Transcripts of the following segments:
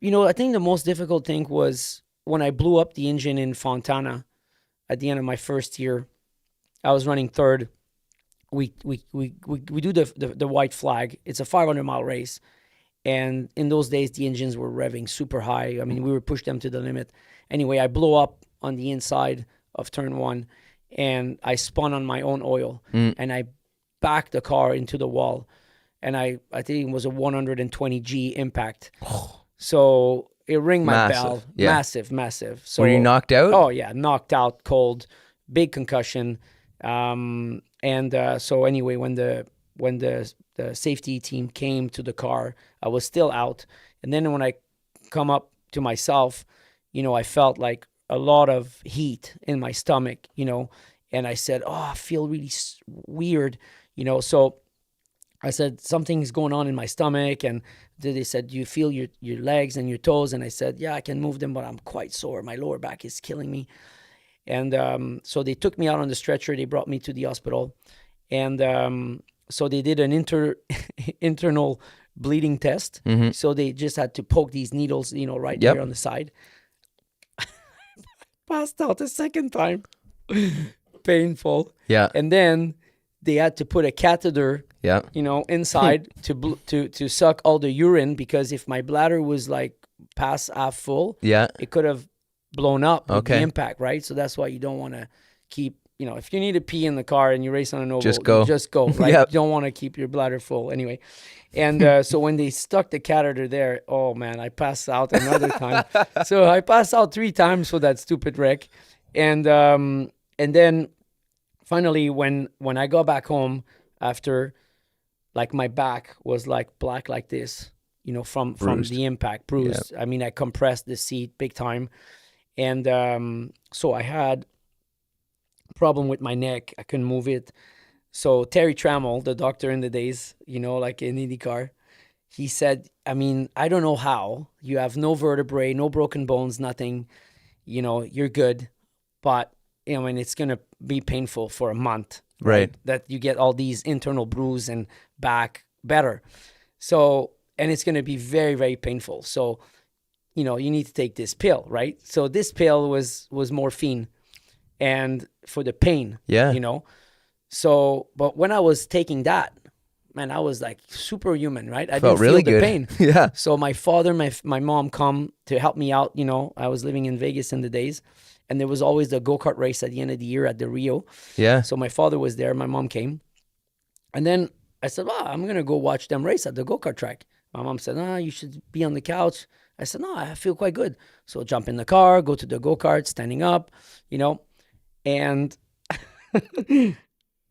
I think the most difficult thing was when I blew up the engine in Fontana at the end of my first year. I was running third. We do the white flag. It's a 500-mile race. And in those days, the engines were revving super high. I mean, we would push them to the limit. Anyway, I blew up on the inside of turn one, and I spun on my own oil, and I backed the car into the wall. And I think it was a 120G impact. So it rang my bell. Yeah. Massive. So, were you knocked out? Oh, yeah, knocked out, cold, big concussion. So anyway, when the safety team came to the car, I was still out. And then when I come up to myself, I felt like a lot of heat in my stomach, and I said, I feel really weird, so I said, something's going on in my stomach. And they said, do you feel your legs and your toes? And I said, yeah, I can move them, but I'm quite sore. My lower back is killing me. And so they took me out on the stretcher. They brought me to the hospital. And so they did an internal bleeding test. Mm-hmm. So they just had to poke these needles, right there on the side. Passed out a second time. Painful. Yeah. And then they had to put a catheter, yeah, inside to suck all the urine, because if my bladder was like past half full, yeah, it could have blown up with the impact, right? So that's why you don't want to keep, if you need to pee in the car and you race on an oval, just go, right? Yep. You don't want to keep your bladder full anyway. And so when they stuck the catheter there, oh man, I passed out another time. So I passed out 3 times for that stupid wreck. And then finally, when I got back home after, like, my back was like black like this, from the impact, bruised. Yep. I mean, I compressed the seat big time. And so I had a problem with my neck. I couldn't move it. So Terry Trammell, the doctor in the days, like in IndyCar, he said, I mean, I don't know how. You have no vertebrae, no broken bones, nothing. You're good. But, it's going to be painful for a month. Right. That you get all these internal bruise and back better. So, and it's going to be very, very painful. So, you need to take this pill, right? So this pill was morphine, and for the pain, So, but when I was taking that, man, I was like superhuman, right? I didn't really feel the pain. Yeah. So my father, my mom come to help me out. I was living in Vegas in the days, and there was always the go-kart race at the end of the year at the Rio. Yeah. So my father was there. My mom came. And then I said, I'm going to go watch them race at the go-kart track. My mom said, you should be on the couch. I said, no, I feel quite good. So jump in the car, go to the go-kart, standing up, And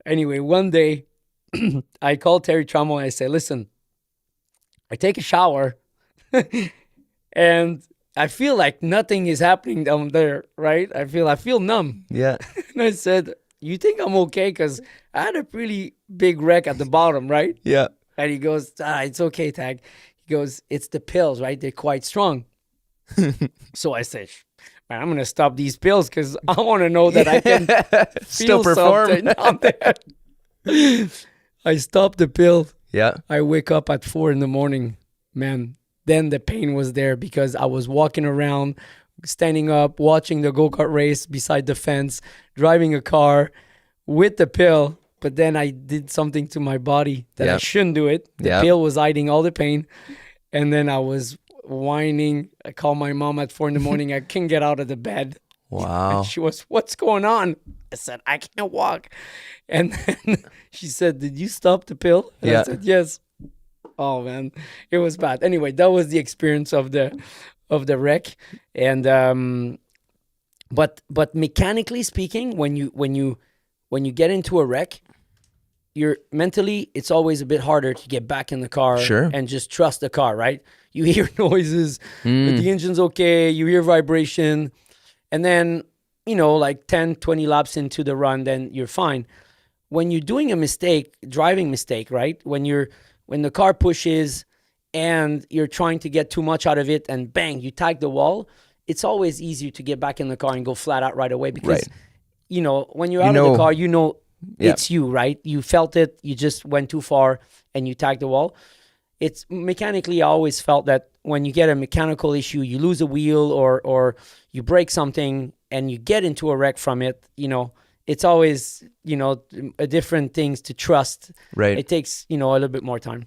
anyway, one day I called Terry Trammell and I said, listen, I take a shower and I feel like nothing is happening down there, right? I feel numb. Yeah. And I said, you think I'm okay? Because I had a pretty big wreck at the bottom, right? Yeah. And he goes, it's okay, Tag. He goes, it's the pills, right? They're quite strong. So I said, man, I'm going to stop these pills because I want to know that I can still perform down there. I stopped the pill. Yeah. I wake up at 4 a.m. Man, then the pain was there because I was walking around, standing up, watching the go-kart race beside the fence, driving a car with the pill. But then I did something to my body that I shouldn't do it. The pill was hiding all the pain. And then I was whining. I called my mom at 4 a.m. I couldn't get out of the bed. Wow. And she was, what's going on? I said, I can't walk. And then she said, did you stop the pill? And I said, yes. Oh, man. It was bad. Anyway, that was the experience of the wreck. And but mechanically speaking, when you get into a wreck, you're mentally, it's always a bit harder to get back in the car and just trust the car, right? You hear noises, but the engine's okay, you hear vibration, and then, like 10, 20 laps into the run, then you're fine. When you're doing a mistake, driving mistake, right? When the car pushes and you're trying to get too much out of it and bang, you tag the wall, it's always easier to get back in the car and go flat out right away because, when you're out of the car, it's you, right? You felt it, you just went too far and you tagged the wall. it's mechanically, I always felt that when you get a mechanical issue, you lose a wheel or you break something and you get into a wreck from it, you know, it's always, you know, a different things to trust. Right. It takes, you know, a little bit more time.